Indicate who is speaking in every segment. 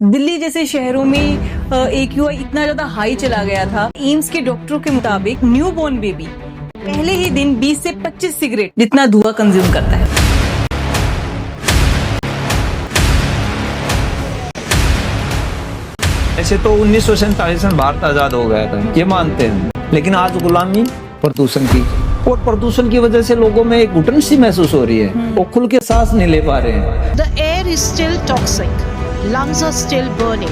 Speaker 1: दिल्ली जैसे शहरों में AQI इतना ज्यादा हाई चला गया था। एम्स के डॉक्टरों के मुताबिक न्यूबॉर्न बेबी पहले ही दिन 20 से 25 सिगरेट जितना धुआं कंज्यूम करता है।
Speaker 2: ऐसे तो 1947 में भारत आजाद हो गया था, ये मानते हैं, लेकिन आज गुलामी प्रदूषण की, और प्रदूषण की वजह से लोगों में एक घुटन सी महसूस हो रही है, वो खुल के सांस नहीं ले पा रहे हैं।
Speaker 3: The air is still toxic. Lungs are still burning.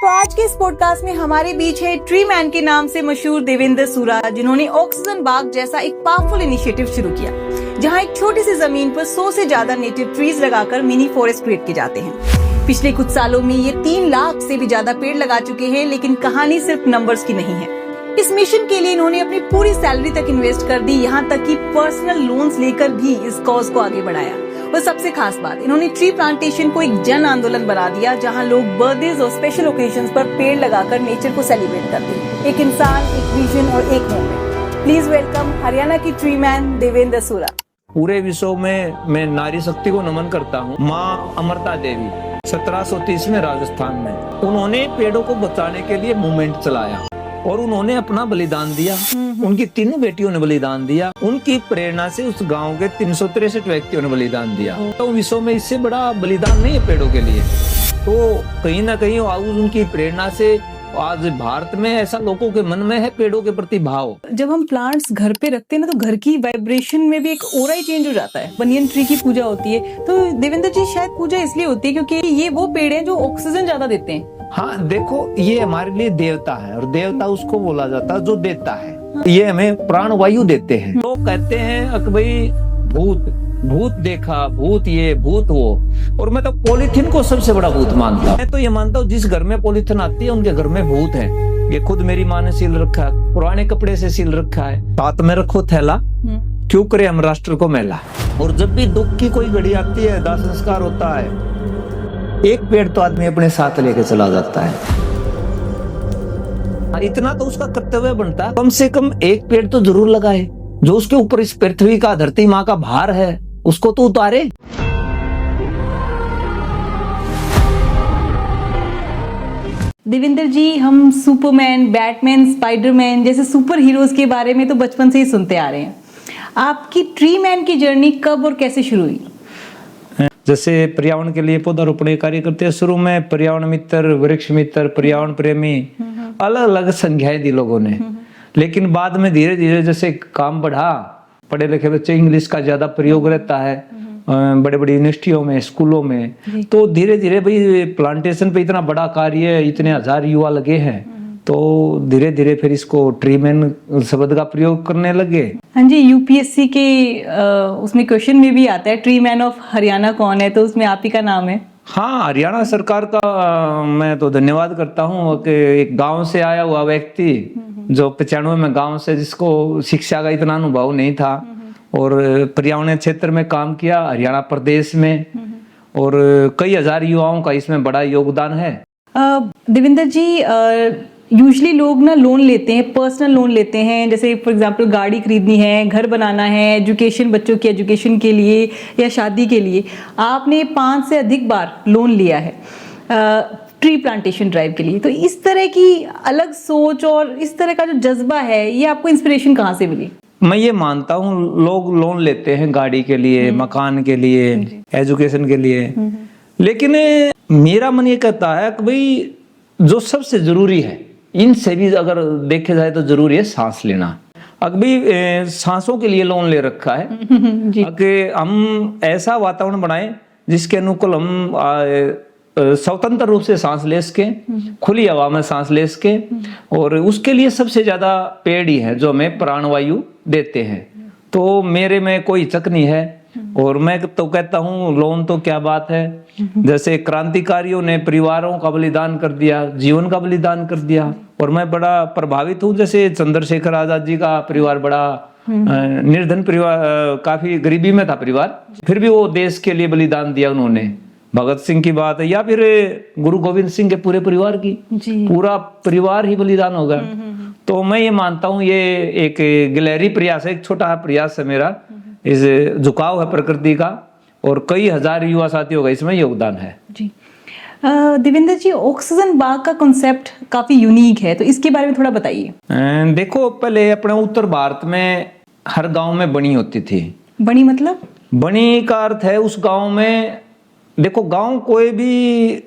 Speaker 1: तो आज के इस पॉडकास्ट में हमारे बीच है ट्री मैन के नाम से मशहूर देवेंद्र सूरा, जिन्होंने ऑक्सीजन बाग जैसा एक पावरफुल इनिशिएटिव शुरू किया, जहां एक छोटी सी जमीन पर 100 से ज्यादा नेटिव ट्रीज लगाकर मिनी फॉरेस्ट क्रिएट किए जाते हैं। पिछले कुछ सालों में ये 3 लाख से भी ज्यादा पेड़ लगा चुके हैं, लेकिन कहानी सिर्फ नंबर्स की नहीं है। इस मिशन के लिए इन्होंने अपनी पूरी सैलरी तक इन्वेस्ट कर दी, यहाँ तक कि पर्सनल लोन्स लेकर भी इस कॉज को आगे बढ़ाया। और सबसे खास बात, इन्होंने ट्री प्लांटेशन को एक जन आंदोलन बना दिया, जहां लोग बर्थडेज और स्पेशल ओकेजन्स पर पेड़ लगाकर नेचर को सेलिब्रेट करते हैं। एक इंसान, एक विजन और एक मूवमेंट। प्लीज वेलकम हरियाणा की ट्री मैन देवेंद्र सूरा।
Speaker 2: पूरे विश्व में मैं नारी शक्ति को नमन करता हूँ। माँ अमृता देवी 1730 में राजस्थान में, उन्होंने पेड़ों को बचाने के लिए मूवमेंट चलाया और उन्होंने अपना बलिदान दिया। उनकी 3 बेटियों ने बलिदान दिया। उनकी प्रेरणा से उस गांव के 363 व्यक्तियों ने बलिदान दिया। तो विश्व में इससे बड़ा बलिदान नहीं है पेड़ों के लिए। तो कहीं ना कहीं उनकी प्रेरणा से आज भारत में ऐसा लोगों के मन में है पेड़ों के प्रति भाव।
Speaker 1: जब हम प्लांट्स घर पे रखते हैं ना, तो घर की वाइब्रेशन में भी एक ऑरा ही चेंज हो जाता है। बनियन ट्री की पूजा होती है, तो देवेंद्र जी शायद पूजा इसलिए होती है क्योंकि ये वो पेड़ हैं जो ऑक्सीजन ज्यादा देते हैं।
Speaker 2: हाँ देखो, ये हमारे लिए देवता है, और देवता उसको बोला जाता है जो देता है। ये हमें प्राण वायु देते हैं। लोग कहते हैं कि भाई भूत देखा, भूत ये भूत वो, और मैं तो पॉलीथीन को सबसे बड़ा भूत मानता हूँ। मैं तो ये मानता हूँ जिस घर में पॉलीथीन आती है उनके घर में भूत है। ये खुद मेरी माँ ने सील रखा है, पुराने कपड़े से सील रखा है। साथ में रखो थैला, क्यों करे हम राष्ट्र को मैला। और जब भी दुख की कोई घड़ी आती है, दाह संस्कार होता है, एक पेड़ तो आदमी अपने साथ लेके चला जाता है। इतना तो उसका कर्तव्य बनता है, कम से कम एक पेड़ तो जरूर लगाए। जो उसके ऊपर इस पृथ्वी का, धरती माँ का भार है, उसको तो उतारे।
Speaker 1: देवेंद्र जी, हम सुपरमैन, बैटमैन, स्पाइडरमैन जैसे सुपर हीरोज के बारे में तो बचपन से ही सुनते आ रहे हैं। आपकी ट्री मैन की जर्नी कब और कैसे शुरू हुई?
Speaker 2: जैसे पर्यावरण के लिए पौधारोपण कार्य करते हैं, शुरू में पर्यावरण मित्र, वृक्ष मित्र, पर्यावरण प्रेमी, अलग अलग संज्ञाएं दी लोगों ने। लेकिन बाद में धीरे धीरे जैसे काम बढ़ा, पढ़े लिखे बच्चे, इंग्लिश का ज्यादा प्रयोग रहता है बड़े बड़े यूनिवर्सिटियों में, स्कूलों में, तो धीरे धीरे भाई प्लांटेशन पे इतना बड़ा कार्य, इतने 1000 युवा लगे हैं, तो धीरे धीरे फिर इसको ट्री मैन शब्द का प्रयोग करने लगे।
Speaker 1: हाँ जी, यूपीएससी के उसमें क्वेश्चन में भी आता है ट्री मैन ऑफ हरियाणा कौन है, तो उसमें आप ही का नाम है।
Speaker 2: हाँ, हरियाणा सरकार का मैं तो धन्यवाद करता हूँ कि एक गांव से आया हुआ व्यक्ति, जो 95 में गांव से, जिसको शिक्षा का इतना अनुभव नहीं था और पर्यावरण क्षेत्र में काम किया हरियाणा प्रदेश में, और कई 1000 युवाओं का इसमें बड़ा योगदान है।
Speaker 1: देवेंद्र जी, यूजुअली लोग ना लोन लेते हैं, पर्सनल लोन लेते हैं, जैसे फॉर एग्जांपल गाड़ी खरीदनी है, घर बनाना है, एजुकेशन, बच्चों की एजुकेशन के लिए या शादी के लिए। आपने 5 से अधिक बार लोन लिया है ट्री प्लांटेशन ड्राइव के लिए। तो इस तरह की अलग सोच और इस तरह का जो जज्बा है, ये आपको इंस्पिरेशन कहाँ से मिली?
Speaker 2: मैं ये मानता हूँ लोग लोन लेते हैं गाड़ी के लिए, मकान के लिए, एजुकेशन के लिए, लेकिन मेरा मन ये कहता है कि भाई जो सबसे जरूरी है, इनसे भी अगर देखे जाए तो जरूरी है सांस लेना। अभी सांसों के लिए लोन ले रखा है कि हम ऐसा वातावरण बनाएं जिसके अनुकूल हम स्वतंत्र रूप से सांस ले सके, खुली हवा में सांस ले सके, और उसके लिए सबसे ज्यादा पेड़ ही है जो हमें प्राणवायु देते हैं। तो मेरे में कोई हिचक नहीं है, और मैं तो कहता हूँ लोन तो क्या बात है। जैसे क्रांतिकारियों ने परिवारों का बलिदान कर दिया, जीवन का बलिदान कर दिया, और मैं बड़ा प्रभावित हूँ। जैसे चंद्रशेखर आजाद जी का परिवार बड़ा निर्धन परिवार, काफी गरीबी में था परिवार, फिर भी वो देश के लिए बलिदान दिया उन्होंने। भगत सिंह की बात है, या फिर गुरु गोविंद सिंह के पूरे परिवार की, पूरा परिवार ही बलिदान हो गया। तो मैं ये मानता हूँ ये एक गिलहरी प्रयास है, एक छोटा प्रयास है मेरा, इस झुकाव है प्रकृति का, और कई हजार युवा साथियों का इसमें योगदान है।
Speaker 1: जी। देवेंद्र जी, ऑक्सीजन बाग का कॉन्सेप्ट काफी यूनिक है, तो इसके बारे में थोड़ा बताइए।
Speaker 2: देखो, पहले अपने उत्तर भारत में हर गांव में बनी होती थी।
Speaker 1: बनी मतलब?
Speaker 2: बनी का अर्थ है उस गांव में, देखो गांव कोई भी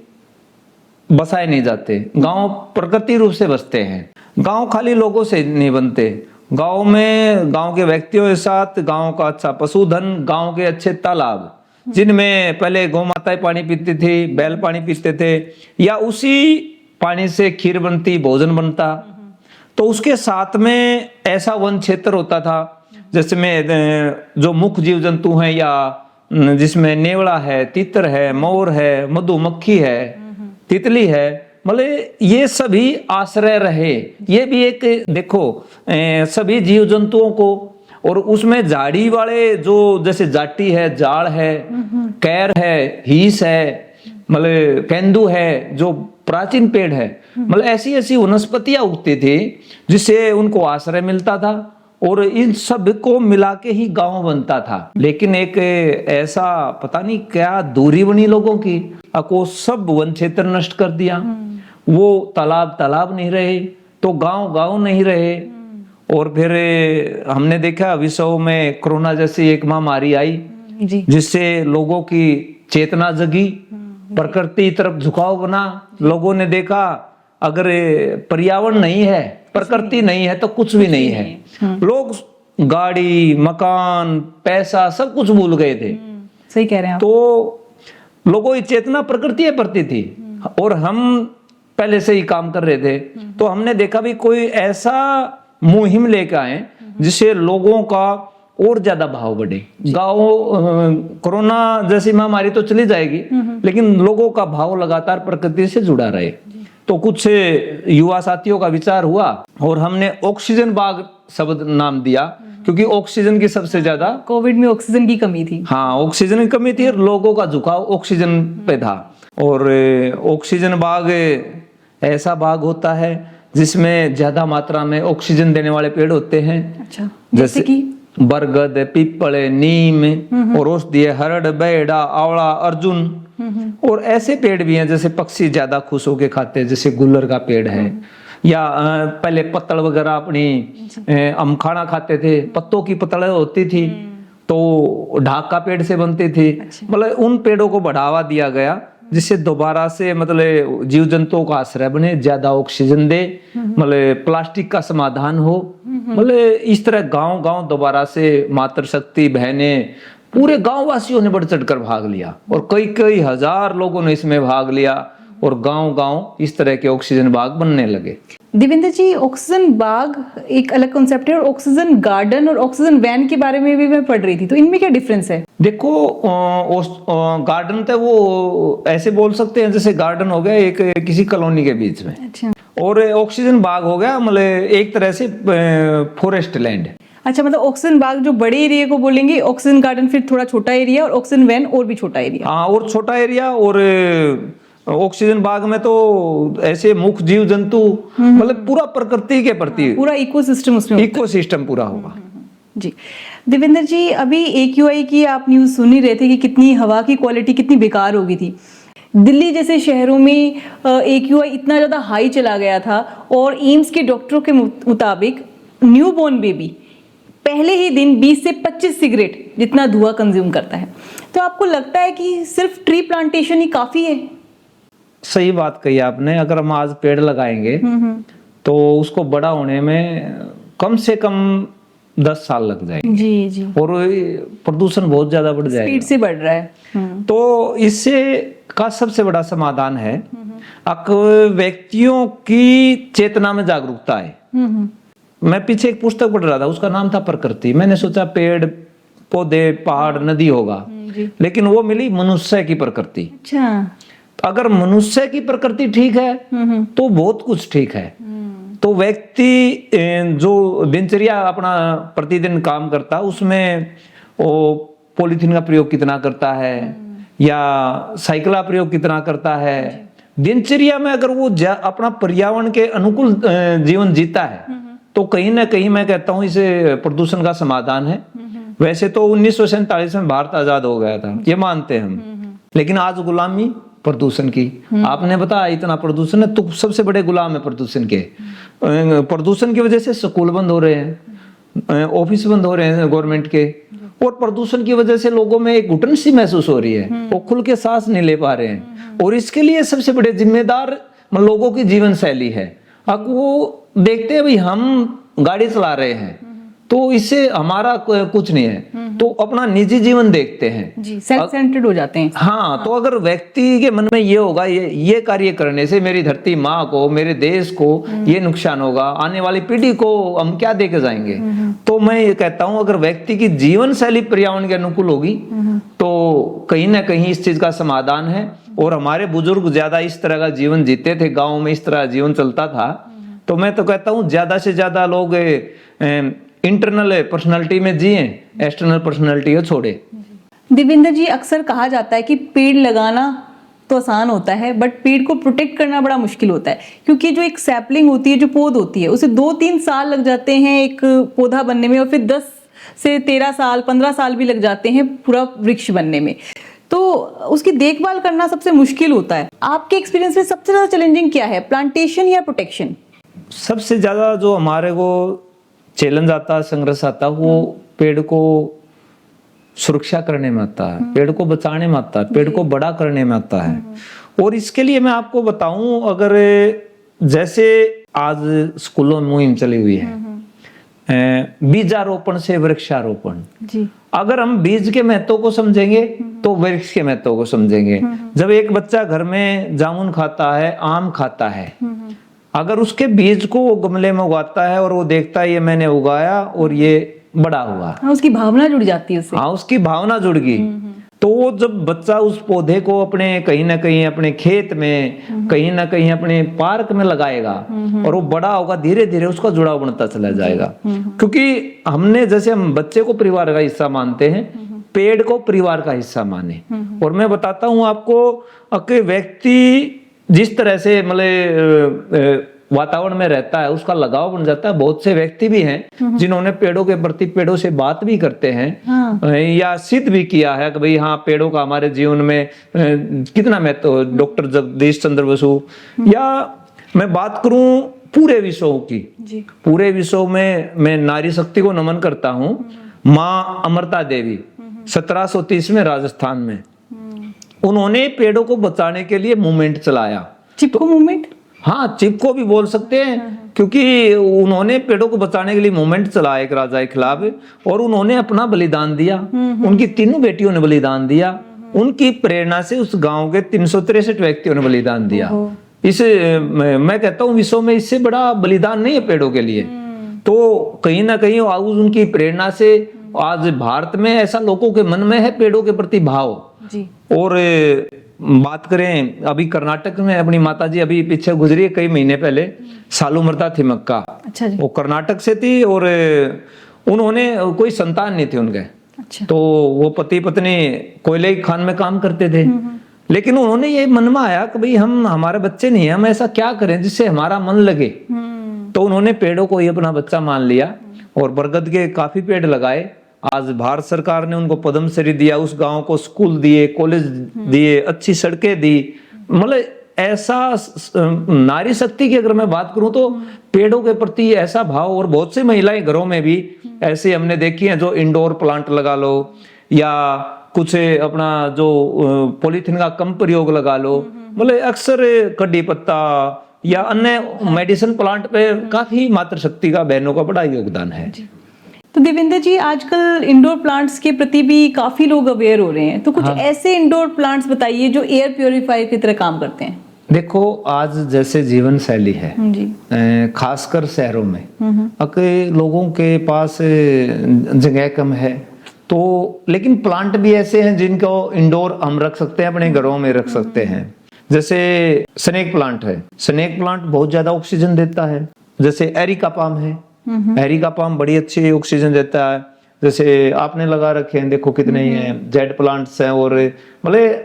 Speaker 2: बसाए नहीं जाते, गांव प्रकृति रूप से बसते हैं। गांव खाली लोगों से नहीं बनते, गांव में गांव के व्यक्तियों के साथ गांव का अच्छा पशुधन, गांव के अच्छे तालाब जिनमें पहले गौ माताएं पानी पीती थी, बैल पानी पीते थे, या उसी पानी से खीर बनती, भोजन बनता। तो उसके साथ में ऐसा वन क्षेत्र होता था जिसमें जो मुख्य जीव जंतु हैं, या जिसमें नेवला है, तीतर है, मोर है, मधुमक्खी है, तितली है, मतलब ये सभी आश्रय रहे। ये भी एक देखो सभी जीव जंतुओं को, और उसमें झाड़ी वाले जो जैसे जाटी है, जाड़ है, कैर है, हीस है, मतलब केंदू है, जो प्राचीन पेड़ है, मतलब ऐसी ऐसी वनस्पतियां उगती थी जिससे उनको आश्रय मिलता था, और इन सब को मिला के ही गांव बनता था। लेकिन एक ऐसा पता नहीं क्या दूरी बनी लोगों की, को सब वन क्षेत्र नष्ट कर दिया। वो तालाब तालाब नहीं रहे, तो गांव गांव नहीं रहे। और फिर हमने देखा विश्व में कोरोना जैसी एक महामारी आई जिससे लोगों की चेतना जगी, प्रकृति तरफ झुकाव बना। लोगों ने देखा अगर पर्यावरण नहीं है, प्रकृति नहीं है, तो कुछ भी नहीं है। लोग गाड़ी, मकान, पैसा सब कुछ भूल गए थे।
Speaker 1: सही कह रहे हैं आप।
Speaker 2: तो लोगों की चेतना प्रकृति के प्रति थी, और हम पहले से ही काम कर रहे थे। तो हमने देखा भी कोई ऐसा मुहिम लेकर आए जिससे लोगों का और ज्यादा भाव बढ़े। गाँव कोरोना जैसी महामारी तो चली जाएगी, लेकिन लोगों का भाव लगातार प्रकृति से जुड़ा रहे। तो कुछ युवा साथियों का विचार हुआ और हमने ऑक्सीजन बाग शब्द नाम दिया, क्योंकि ऑक्सीजन की सबसे ज्यादा,
Speaker 1: कोविड में ऑक्सीजन की कमी थी।
Speaker 2: हाँ, ऑक्सीजन की कमी थी और लोगों का झुकाव ऑक्सीजन पे था। और ऑक्सीजन बाग ऐसा बाग होता है जिसमें ज्यादा मात्रा में ऑक्सीजन देने वाले पेड़ होते हैं।
Speaker 1: अच्छा, जैसे कि
Speaker 2: बरगद, पीपल, नीम, और औषधीय हरड़, बेड़ा, आवड़ा, अर्जुन। और ऐसे पेड़ भी हैं जैसे पक्षी ज्यादा खुश होके खाते हैं, जैसे गुल्लर का पेड़ है, या पहले पत्तल वगैरह अपनी हम खाना खाते थे, पत्तों की पत्तल होती थी तो ढाक का पेड़ से बनती थी। मतलब उन पेड़ों को बढ़ावा दिया गया जिससे दोबारा से मतलब जीव जंतुओं का आश्रय बने, ज्यादा ऑक्सीजन दे, मतलब प्लास्टिक का समाधान हो। मतलब इस तरह गांव गांव दोबारा से मातृशक्ति बहनें, पूरे गांव वासियों ने बढ़ चढ़कर भाग लिया, और कई कई हजार लोगों ने इसमें भाग लिया, और गांव गांव इस तरह के ऑक्सीजन बाग बनने लगे।
Speaker 1: देवेंद्र जी, ऑक्सीजन बाग एक अलग कॉन्सेप्ट है, और ऑक्सीजन गार्डन और ऑक्सीजन वैन के बारे में भी मैं पढ़ रही थी, तो इनमें क्या डिफरेंस है?
Speaker 2: देखो, गार्डन तो वो ऐसे बोल सकते हैं जैसे गार्डन हो गया एक किसी कॉलोनी के बीच में।
Speaker 1: अच्छा।
Speaker 2: और ऑक्सीजन बाग हो गया मतलब एक तरह से फॉरेस्ट लैंड।
Speaker 1: अच्छा, मतलब ऑक्सीजन बाग जो बड़े एरिया को बोलेंगे, ऑक्सीजन गार्डन फिर थोड़ा छोटा एरिया, और ऑक्सीजन वैन और भी छोटा एरिया।
Speaker 2: हाँ, और छोटा एरिया। और ऑक्सीजन बाग में तो ऐसे मुख्य जीव जंतु, मतलब पूरा प्रकृति के प्रति
Speaker 1: पूरा इकोसिस्टम उसमें,
Speaker 2: इकोसिस्टम पूरा होगा।
Speaker 1: जी देवेंद्र जी, अभी AQI की आप न्यूज सुन ही रहे थे कि कितनी हवा की क्वालिटी कितनी बेकार हो गई थी। दिल्ली जैसे शहरों में AQI इतना ज्यादा हाई चला गया था, और एम्स के डॉक्टरों के मुताबिक न्यूबॉर्न बेबी पहले ही दिन 20 से 25 सिगरेट जितना धुआं कंज्यूम करता है। तो आपको लगता है कि सिर्फ ट्री प्लांटेशन ही काफी है?
Speaker 2: सही बात कही आपने। अगर हम आज पेड़ लगाएंगे तो उसको बड़ा होने में कम से कम 10 साल लग जाएंगे।
Speaker 1: जी जी।
Speaker 2: और प्रदूषण बहुत ज्यादा बढ़ जाएगा,
Speaker 1: स्पीड से बढ़ रहा है।
Speaker 2: तो इससे का सबसे बड़ा समाधान है व्यक्तियों की चेतना में जागरूकता है। मैं पीछे एक पुस्तक पढ़ रहा था, उसका नाम था प्रकृति। मैंने सोचा पेड़ पौधे पहाड़ नदी होगा, लेकिन वो मिली मनुष्य की प्रकृति।
Speaker 1: अच्छा,
Speaker 2: अगर मनुष्य की प्रकृति ठीक है तो बहुत कुछ ठीक है। तो व्यक्ति जो दिनचर्या अपना प्रतिदिन काम करता है उसमें वो पॉलीथीन का प्रयोग कितना करता है या साइकिल का प्रयोग कितना करता है, दिनचर्या में अगर वो अपना पर्यावरण के अनुकूल जीवन जीता है तो कहीं ना कहीं मैं कहता हूँ इसे प्रदूषण का समाधान है। वैसे तो 1947 में भारत आजाद हो गया था, ये मानते हैं हम, लेकिन आज गुलामी प्रदूषण की। आपने बताया इतना प्रदूषण है, तो सबसे बड़े गुलाम है प्रदूषण के। प्रदूषण की वजह से स्कूल बंद हो रहे हैं, ऑफिस बंद हो रहे हैं गवर्नमेंट के, और प्रदूषण की वजह से लोगों में एक घुटन सी महसूस हो रही है, वो खुल के सांस नहीं ले पा रहे हैं। और इसके लिए सबसे बड़े जिम्मेदार लोगों की जीवन शैली है। अब वो देखते हैं भाई हम गाड़ी चला रहे हैं तो इससे हमारा कुछ नहीं है, तो अपना निजी जीवन देखते हैं
Speaker 1: जी, सेल्फ सेंटर्ड हो जाते हैं।
Speaker 2: हाँ, तो अगर व्यक्ति के मन में ये होगा ये कार्य करने से मेरी धरती माँ को, मेरे देश को ये नुकसान होगा, आने वाली पीढ़ी को हम क्या दे के जाएंगे, तो मैं ये कहता हूँ अगर व्यक्ति की जीवन शैली पर्यावरण के अनुकूल होगी तो कहीं ना कहीं इस चीज का समाधान है। और हमारे बुजुर्ग ज्यादा इस तरह का जीवन जीते थे, गाँव में इस तरह जीवन चलता था, तो मैं तो कहता हूँ ज्यादा से ज्यादा लोग इंटरनल पर्सनालिटी में जिए, एक्सटर्नल पर्सनालिटी को छोड़े।
Speaker 1: देवेंद्र जी, अक्सर कहा जाता है कि पेड़ लगाना तो आसान होता है बट पेड़ को प्रोटेक्ट करना बड़ा मुश्किल होता है, क्योंकि जो एक सैपलिंग होती है, जो पौध होती है, उसे 2-3 साल लग जाते हैं एक पौधा बनने में, और फिर 10 से 13 साल 15 साल भी लग जाते हैं पूरा वृक्ष बनने में। तो उसकी देखभाल करना सबसे मुश्किल होता है। आपके एक्सपीरियंस में सबसे ज्यादा चैलेंजिंग क्या है, प्लांटेशन या प्रोटेक्शन?
Speaker 2: सबसे ज्यादा जो हमारे को चैलेंज आता है, संघर्ष आता है, वो पेड़ को सुरक्षा करने में आता है, पेड़ को बचाने में आता है, पेड़ को बड़ा करने में आता है। और इसके लिए मैं आपको बताऊं, अगर जैसे आज स्कूलों में मुहिम चली हुई है बीजारोपण से वृक्षारोपण जी, अगर हम बीज के महत्व को समझेंगे तो वृक्ष के महत्व को समझेंगे। जब एक बच्चा घर में जामुन खाता है, आम खाता है, अगर उसके बीज को वो गमले में उगाता है और वो देखता है ये मैंने उगाया और ये बड़ा हुआ,
Speaker 1: हाँ, उसकी भावना जुड़ जाती है उससे।
Speaker 2: हाँ, उसकी भावना जुड़ गई। तो वो जब बच्चा उस पौधे को अपने कहीं ना कहीं अपने खेत में, कहीं ना कहीं अपने पार्क में लगाएगा और वो बड़ा होगा, धीरे धीरे उसका जुड़ाव बनता चला जाएगा। क्योंकि हमने, जैसे हम बच्चे को परिवार का हिस्सा मानते हैं, पेड़ को परिवार का हिस्सा माने। और मैं बताता हूँ आपको कि व्यक्ति जिस तरह से मतलब वातावरण में रहता है उसका लगाव बन जाता है। बहुत से व्यक्ति भी हैं जिन्होंने पेड़ों के प्रति, पेड़ों से बात भी करते हैं, या सिद्ध भी किया है कि भाई हाँ, पेड़ों का हमारे जीवन में कितना महत्व। डॉक्टर जगदीश चंद्र बसु, या मैं बात करूं पूरे विश्व की जी, पूरे विश्व में मैं नारी शक्ति को नमन करता हूं। माँ अमृता देवी 1730 में राजस्थान में उन्होंने पेड़ों को बचाने के लिए मूवमेंट चलाया।
Speaker 1: चिपको मूवमेंट?
Speaker 2: हाँ, चिपको भी बोल सकते हैं, क्योंकि उन्होंने पेड़ों को बचाने के लिए मूवमेंट चलाया एक राजा के खिलाफ, और उन्होंने अपना बलिदान दिया। उनकी तीनों बेटियों ने बलिदान दिया। उनकी प्रेरणा से उस गांव के 363 व्यक्तियों ने बलिदान दिया। इस मैं कहता हूँ विश्व में इससे बड़ा बलिदान नहीं है पेड़ों के लिए। तो कहीं ना कहीं उनकी प्रेरणा से आज भारत में ऐसा लोगों के मन में है पेड़ों के प्रति भाव जी। और बात करें अभी कर्नाटक में, अपनी माताजी अभी पीछे गुजरी है कई महीने पहले, सालूमरदा थिमक्का। अच्छा जी। वो कर्नाटक से थी और उन्होंने कोई संतान नहीं थे उनके। अच्छा। तो वो पति पत्नी कोयले की खान में काम करते थे, लेकिन उन्होंने ये मन में आया कि भाई हम, हमारे बच्चे नहीं है, हम ऐसा क्या करें जिससे हमारा मन लगे। तो उन्होंने पेड़ों को ही अपना बच्चा मान लिया और बरगद के काफी पेड़ लगाए। आज भारत सरकार ने उनको पद्मश्री दिया, उस गांव को स्कूल दिए, कॉलेज दिए, अच्छी सड़कें दी। मतलब ऐसा नारी शक्ति की अगर मैं बात करूं तो पेड़ों के प्रति ऐसा भाव। और बहुत सी महिलाएं घरों में भी ऐसे हमने देखी हैं जो इंडोर प्लांट लगा लो, या कुछ अपना जो पॉलीथीन का कम प्रयोग लगा लो। मतलब अक्सर कड्डी पत्ता या अन्य मेडिसिन प्लांट पे काफी मातृशक्ति का, बहनों का बड़ा योगदान है।
Speaker 1: तो देवेंद्र जी, आजकल इंडोर प्लांट्स के प्रति भी काफी लोग अवेयर हो रहे हैं, तो कुछ ऐसे इंडोर प्लांट्स बताइए जो एयर प्योरीफायर की तरह काम करते हैं।
Speaker 2: देखो, आज जैसे जीवन शैली है खासकर शहरों में, अगर लोगों के पास जगह कम है, तो लेकिन प्लांट भी ऐसे हैं जिनको इंडोर हम रख सकते हैं, अपने घरों में रख सकते हैं। जैसे स्नेक प्लांट है, स्नेक प्लांट बहुत ज्यादा ऑक्सीजन देता है। जैसे एरिका पाम है, एरिका पाम बड़ी अच्छी ऑक्सीजन देता है। जैसे आपने लगा रखे हैं, देखो कितने ही हैं, जेड प्लांट्स हैं। और मतलब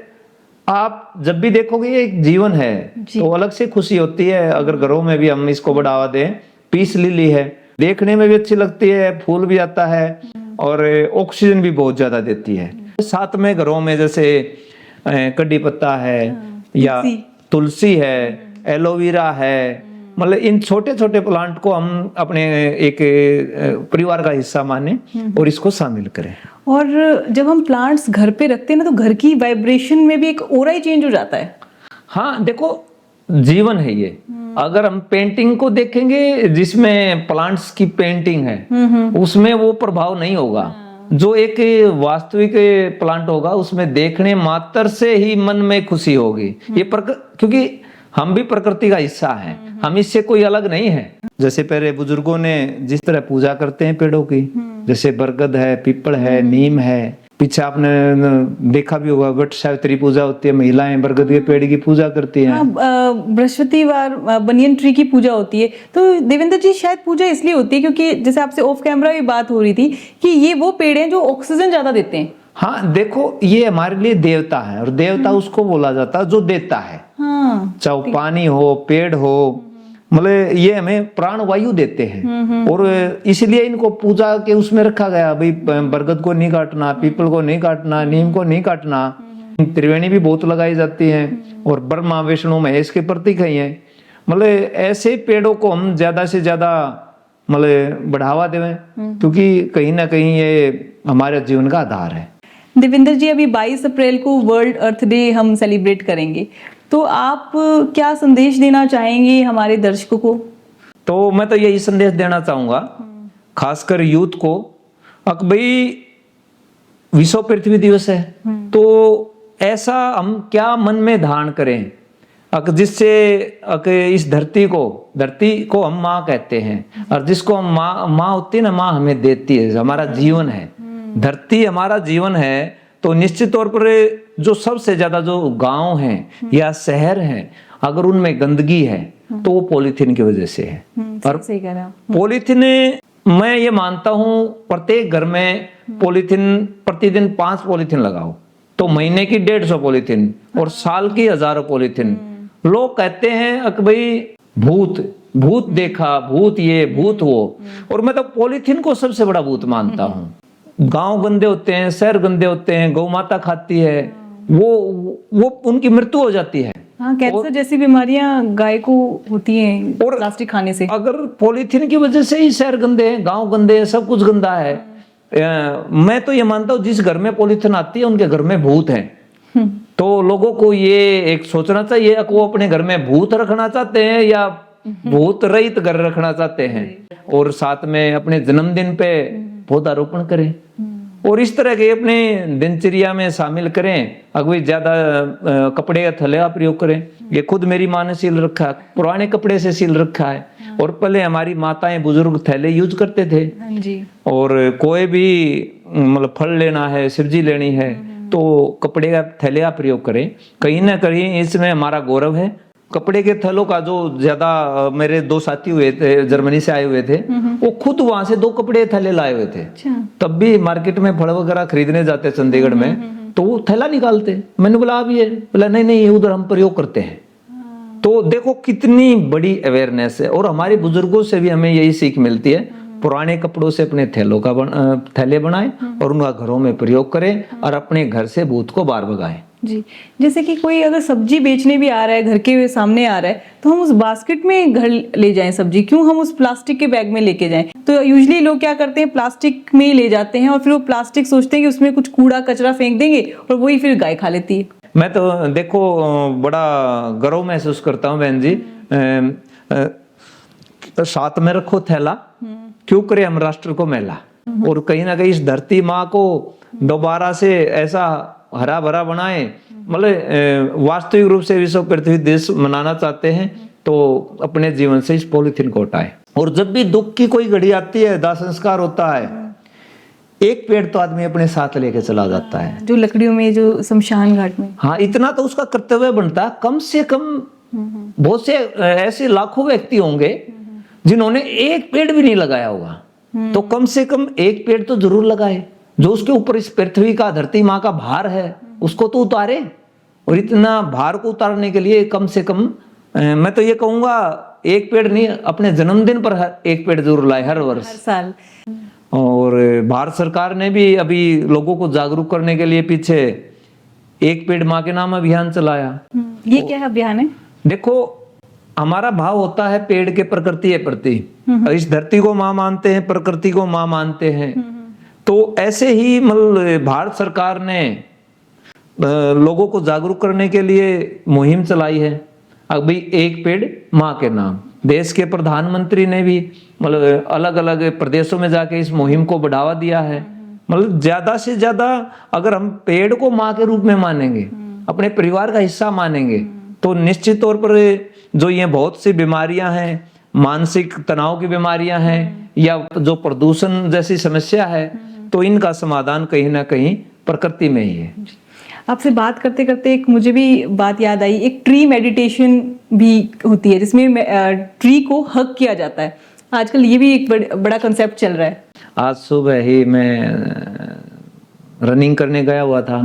Speaker 2: आप जब भी देखोगे ये एक जीवन है, तो अलग से खुशी होती है अगर घरों में भी हम इसको बढ़ावा दें। पीस लिली है, देखने में भी अच्छी लगती है, फूल भी आता है और ऑक्सीजन भी बहुत ज्यादा देती है। साथ में घरों में जैसे कड्डी पत्ता है, या तुलसी है, एलोवेरा है, मतलब इन छोटे छोटे प्लांट को हम अपने एक परिवार का हिस्सा माने और इसको शामिल करें।
Speaker 1: और जब हम प्लांट्स घर पे रखते हैं ना, तो घर की वाइब्रेशन में भी एक ऑरा ही चेंज हो जाता है।
Speaker 2: हाँ देखो, जीवन है ये। अगर हम पेंटिंग को देखेंगे जिसमें प्लांट्स की पेंटिंग है, उसमें वो प्रभाव नहीं होगा। जो एक वास्तविक प्लांट होगा उसमें देखने मात्र से ही मन में खुशी होगी। ये क्योंकि हम भी प्रकृति का हिस्सा हैं, हम इससे कोई अलग नहीं है। जैसे पहले बुजुर्गों ने जिस तरह पूजा करते हैं पेड़ों की, जैसे बरगद है, पीपल है, नीम है, पीछे आपने देखा भी होगा वट सावित्री पूजा होती है, महिलाएं बरगद के पेड़ की पूजा करती हैं।
Speaker 1: बृहस्पतिवार बनियन ट्री की पूजा होती है। तो देवेंद्र जी, शायद पूजा इसलिए होती है क्योंकि जैसे आपसे ऑफ कैमरा भी बात हो रही थी कि ये वो पेड़ हैं जो ऑक्सीजन ज्यादा देते हैं।
Speaker 2: हाँ देखो, ये हमारे लिए देवता है, और देवता उसको बोला जाता है जो देता है।
Speaker 1: हाँ,
Speaker 2: चाहे पानी हो, पेड़ हो, मतलब ये हमें प्राण वायु देते हैं। और इसलिए इनको पूजा के उसमें रखा गया, भाई बरगद को नहीं काटना, पीपल को नहीं काटना, नीम को नहीं काटना। त्रिवेणी भी बहुत लगाई जाती है, और ब्रह्मा विष्णु महेश के प्रतीक है ये। मतलब ऐसे पेड़ों को हम ज्यादा से ज्यादा मतलब बढ़ावा देवें, क्योंकि कहीं ना कहीं ये हमारे जीवन का आधार है।
Speaker 1: देवेंद्र जी, अभी 22 अप्रैल को वर्ल्ड अर्थ डे हम सेलिब्रेट करेंगे, तो आप क्या संदेश देना चाहेंगे हमारे दर्शकों को?
Speaker 2: तो मैं तो यही संदेश देना चाहूंगा, खासकर यूथ को, भाई विश्व पृथ्वी दिवस है, तो ऐसा हम क्या मन में धारण करें जिससे इस धरती को हम माँ कहते हैं, और जिसको हम माँ होती है ना, माँ हमें देती है, हमारा जीवन है, धरती हमारा जीवन है। तो निश्चित तौर पर जो सबसे ज्यादा जो गांव हैं या शहर हैं, अगर उनमें गंदगी है तो वो पॉलीथीन की वजह से है। और
Speaker 1: सही कह रहे हैं।
Speaker 2: पॉलीथीन, मैं ये मानता हूं प्रत्येक घर में पॉलीथीन, प्रतिदिन 5 पॉलीथीन लगाओ तो महीने की 150 पॉलीथीन और साल की 1000 पॉलीथीन। लोग कहते हैं कि भाई भूत देखा, भूत ये, भूत वो, और मैं तो पॉलीथीन को सबसे बड़ा भूत मानता हूँ। गांव गंदे होते हैं, शहर गंदे होते हैं, गौ माता खाती है, वो उनकी मृत्यु हो जाती है।
Speaker 1: हाँ, कैंसर जैसी बीमारियां गाय को होती हैं और प्लास्टिक खाने से।
Speaker 2: अगर पॉलीथीन की वजह से ही शहर गंदे हैं, गांव गंदे हैं, सब कुछ गंदा है। मैं तो ये मानता हूँ जिस घर में पॉलीथीन आती है उनके घर में भूत है। तो लोगों को ये एक सोचना चाहिए कि वो अपने घर में भूत रखना चाहते हैं या भूत रहित घर रखना चाहते हैं। और साथ में अपने जन्मदिन पे पौधारोपण करें, और इस तरह के अपने दिनचर्या में शामिल करें। अगर ज्यादा कपड़े या थैले का प्रयोग करें, ये खुद मेरी माँ ने सील रखा है, पुराने कपड़े से सील रखा है। और पहले हमारी माताएं बुजुर्ग थैले यूज करते थे।
Speaker 1: जी।
Speaker 2: और कोई भी मतलब फल लेना है, सब्जी लेनी है, तो कपड़े का थैले का प्रयोग करें। कहीं ना कहीं इसमें हमारा गौरव है। कपड़े के थैलों का जो ज्यादा, मेरे 2 साथी हुए थे जर्मनी से आए हुए थे, वो खुद वहां से 2 कपड़े थैले लाए हुए थे। तब भी मार्केट में फल वगैरह खरीदने जाते चंडीगढ़ में, तो वो थैला निकालते। मैंने बोला आप ये, बोला नहीं ये उधर हम प्रयोग करते हैं। तो देखो कितनी बड़ी अवेयरनेस है। और हमारे बुजुर्गों से भी हमें यही सीख मिलती है, पुराने कपड़ों से अपने थैले बनाएं और उनका घरों में प्रयोग करें, और अपने घर से भूत को बाहर भगाएं।
Speaker 1: जी। जैसे कि कोई अगर सब्जी बेचने भी आ रहा है, घर के सामने आ रहा है, तो हम उस बास्केट में घर ले जाएं सब्जी, क्यों हम उस प्लास्टिक के बैग में लेके जाएं? तो यूजुअली लोग क्या करते हैं, प्लास्टिक में ही ले जाते हैं, और फिर वो प्लास्टिक सोचते हैं कि उसमें कुछ कूड़ा कचरा फेंक देंगे और वही फिर गाय खा लेती है।
Speaker 2: मैं तो देखो बड़ा गर्व महसूस करता हूँ बहन जी, साथ में रखो थैला, क्यों करे हम राष्ट्र को मैला। और कहीं ना कहीं इस धरती माँ को दोबारा से ऐसा हरा भरा बनाए। मतलब वास्तविक रूप से विश्व पृथ्वी देश मनाना चाहते हैं तो अपने जीवन से इस पॉलीथीन को हटाएं। और जब भी दुख की कोई घड़ी आती है, दाह संस्कार होता है, एक पेड़ तो आदमी अपने साथ लेके चला जाता है,
Speaker 1: जो लकड़ियों में, जो शमशान घाट में।
Speaker 2: हाँ, इतना तो उसका कर्तव्य बनता है। कम से कम बहुत से ऐसे लाखों व्यक्ति होंगे जिन्होंने एक पेड़ भी नहीं लगाया होगा, तो कम से कम एक पेड़ तो जरूर लगाए। जो उसके ऊपर इस पृथ्वी का, धरती माँ का भार है, उसको तो उतारे। और इतना भार को उतारने के लिए कम से कम मैं तो ये कहूंगा, एक पेड़ नहीं, अपने जन्मदिन पर एक पेड़ जरूर लाए हर वर्ष,
Speaker 1: हर साल।
Speaker 2: और भारत सरकार ने भी अभी लोगों को जागरूक करने के लिए पीछे एक पेड़ माँ के नाम अभियान चलाया।
Speaker 1: ये क्या है अभियान है?
Speaker 2: देखो, हमारा भाव होता है पेड़ के प्रकृति के प्रति। इस धरती को माँ मानते हैं, प्रकृति को माँ मानते हैं। तो ऐसे ही मतलब भारत सरकार ने लोगों को जागरूक करने के लिए मुहिम चलाई है, अभी एक पेड़ माँ के नाम। देश के प्रधानमंत्री ने भी मतलब अलग अलग प्रदेशों में जाके इस मुहिम को बढ़ावा दिया है। मतलब ज्यादा से ज्यादा अगर हम पेड़ को माँ के रूप में मानेंगे, अपने परिवार का हिस्सा मानेंगे, तो निश्चित तौर पर जो ये बहुत सी बीमारियां हैं, मानसिक तनाव की बीमारियां हैं, या जो प्रदूषण जैसी समस्या है, तो इनका समाधान कहीं ना कहीं प्रकृति में ही है।
Speaker 1: आपसे बात करते करते एक मुझे भी बात याद आई, एक ट्री मेडिटेशन भी होती है जिसमें ट्री को हग किया जाता है। आजकल ये भी एक बड़ा कंसेप्ट चल रहा है।
Speaker 2: आज सुबह ही मैं रनिंग करने गया हुआ था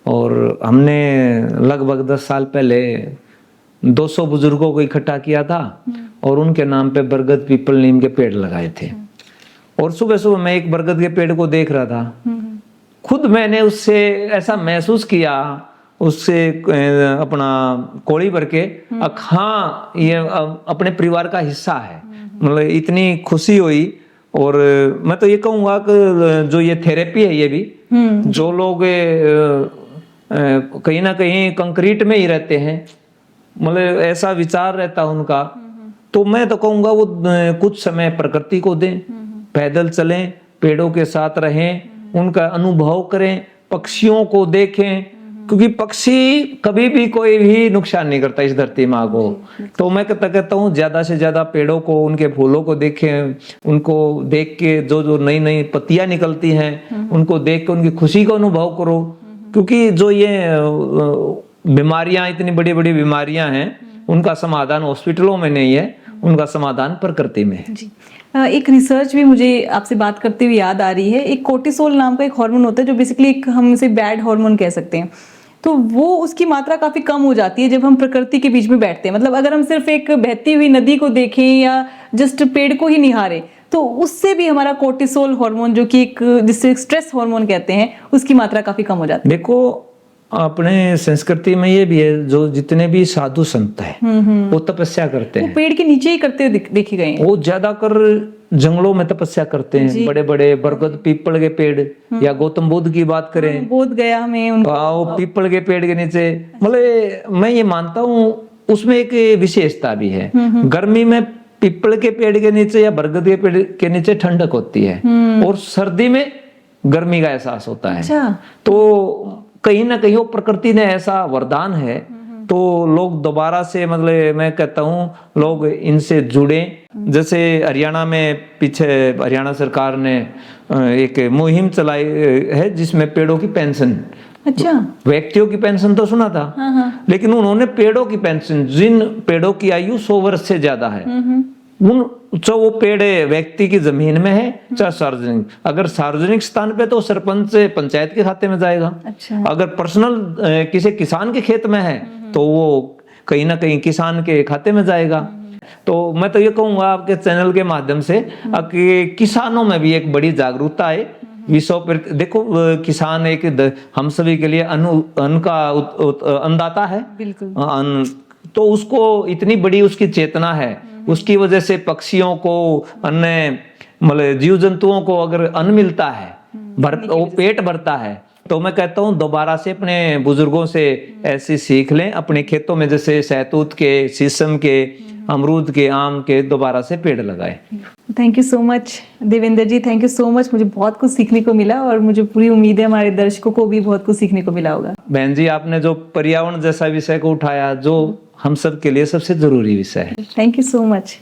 Speaker 2: और हमने लगभग 10 साल पहले 200 बुजुर्गों को इकट्ठा किया था और उनके नाम पे बरगद, पीपल, नीम के पेड़ लगाए थे। और सुबह सुबह मैं एक बरगद के पेड़ को देख रहा था। खुद मैंने उससे ऐसा महसूस किया, उससे अपना कोड़ी भर के हाँ ये अपने परिवार का हिस्सा है। मतलब इतनी खुशी हुई। और मैं तो ये कहूँगा कि जो ये थेरेपी है, ये भी जो लोग कहीं ना कहीं कंक्रीट में ही रहते हैं, मतलब ऐसा विचार रहता है उनका, तो मैं तो कहूँगा वो कुछ समय प्रकृति को दें, पैदल चलें, पेड़ों के साथ रहें, उनका अनुभव करें, पक्षियों को देखें, क्योंकि पक्षी कभी भी कोई भी नुकसान नहीं करता इस धरती माँ को। तो मैं कहता हूँ ज्यादा से ज्यादा पेड़ों को, उनके फूलों को देखें, उनको देख के जो जो नई नई पत्तियां निकलती हैं उनको देख के उनकी खुशी को अनुभव करो। क्योंकि जो ये बीमारियां, इतनी बड़ी बड़ी बीमारियां हैं, उनका समाधान हॉस्पिटलों में नहीं है, उनका समाधान प्रकृति में है।
Speaker 1: जी। एक रिसर्च भी मुझे आपसे बात करते हुए याद आ रही है। एक कोर्टिसोल नाम का एक हार्मोन होता है जो बेसिकली एक हम इसे बैड हार्मोन कह सकते हैं। तो वो उसकी मात्रा काफी कम हो जाती है जब हम प्रकृति के बीच में बैठते हैं। मतलब अगर हम सिर्फ एक बहती हुई नदी को देखें या जस्ट पेड़ को ही निहारें, तो उससे भी हमारा कोर्टिसोल हार्मोन, जो कि एक जिससे स्ट्रेस हार्मोन कहते हैं, उसकी मात्रा काफी कम हो जाती है।
Speaker 2: देखो, अपने संस्कृति में ये भी है, जो जितने भी साधु संत हैं वो तपस्या करते हैं।
Speaker 1: वो पेड़ के नीचे ही करते हुए देखे गए हैं।
Speaker 2: वो ज्यादातर जंगलों में तपस्या करते हैं। बड़े बड़े बरगद, पीपल के पेड़, या गौतम बुद्ध की बात करें,
Speaker 1: बोध गया में
Speaker 2: वो पीपल के पेड़ के नीचे, मतलब मैं ये मानता हूँ उसमें एक विशेषता भी है। गर्मी में पीपल के पेड़ के नीचे या बरगद के पेड़ के नीचे ठंडक होती है और सर्दी में गर्मी का एहसास होता है।
Speaker 1: अच्छा।
Speaker 2: तो कहीं ना कहीं वो प्रकृति ने ऐसा वरदान है, तो लोग दोबारा से, मतलब मैं कहता हूँ लोग इनसे जुड़े। जैसे हरियाणा में पीछे हरियाणा सरकार ने एक मुहिम चलाई है जिसमें पेड़ों की पेंशन।
Speaker 1: अच्छा।
Speaker 2: व्यक्तियों की पेंशन तो सुना था,
Speaker 1: हाँ।
Speaker 2: लेकिन उन्होंने पेड़ों की पेंशन, जिन पेड़ों की आयु 100 वर्ष से ज्यादा है, उन चाहे वो पेड़ व्यक्ति की जमीन में है चाहे सार्वजनिक, अगर सार्वजनिक स्थान पे तो सरपंच से पंचायत के खाते में जाएगा।
Speaker 1: अच्छा।
Speaker 2: अगर पर्सनल किसी किसान के खेत में है तो वो कहीं ना कहीं किसान के खाते में जाएगा। तो मैं तो ये कहूंगा आपके चैनल के माध्यम से कि किसानों में भी एक बड़ी जागरूकता है विषय पर। देखो, किसान एक हम सभी के लिए अन्न का अन्नदाता है।
Speaker 1: बिल्कुल।
Speaker 2: तो उसको इतनी बड़ी उसकी चेतना है, उसकी वजह से पक्षियों को, अन्य मतलब जीव जंतुओं को अगर अन्न मिलता है, वो पेट भरता है, तो मैं कहता हूँ दोबारा से अपने बुजुर्गों से ऐसी सीख लें। अपने खेतों में जैसे सहतूत के, शीशम के, अमरूद के, आम के दोबारा से पेड़ लगाएं।
Speaker 1: Thank you so much Devendra ji, thank you so much. मुझे बहुत कुछ सीखने को मिला और मुझे पूरी उम्मीद है हमारे दर्शकों को भी बहुत कुछ सीखने को मिला होगा।
Speaker 2: बहन जी, आपने जो पर्यावरण जैसा विषय को उठाया, जो हम सब के लिए सबसे जरूरी विषय है।
Speaker 1: Thank you so much.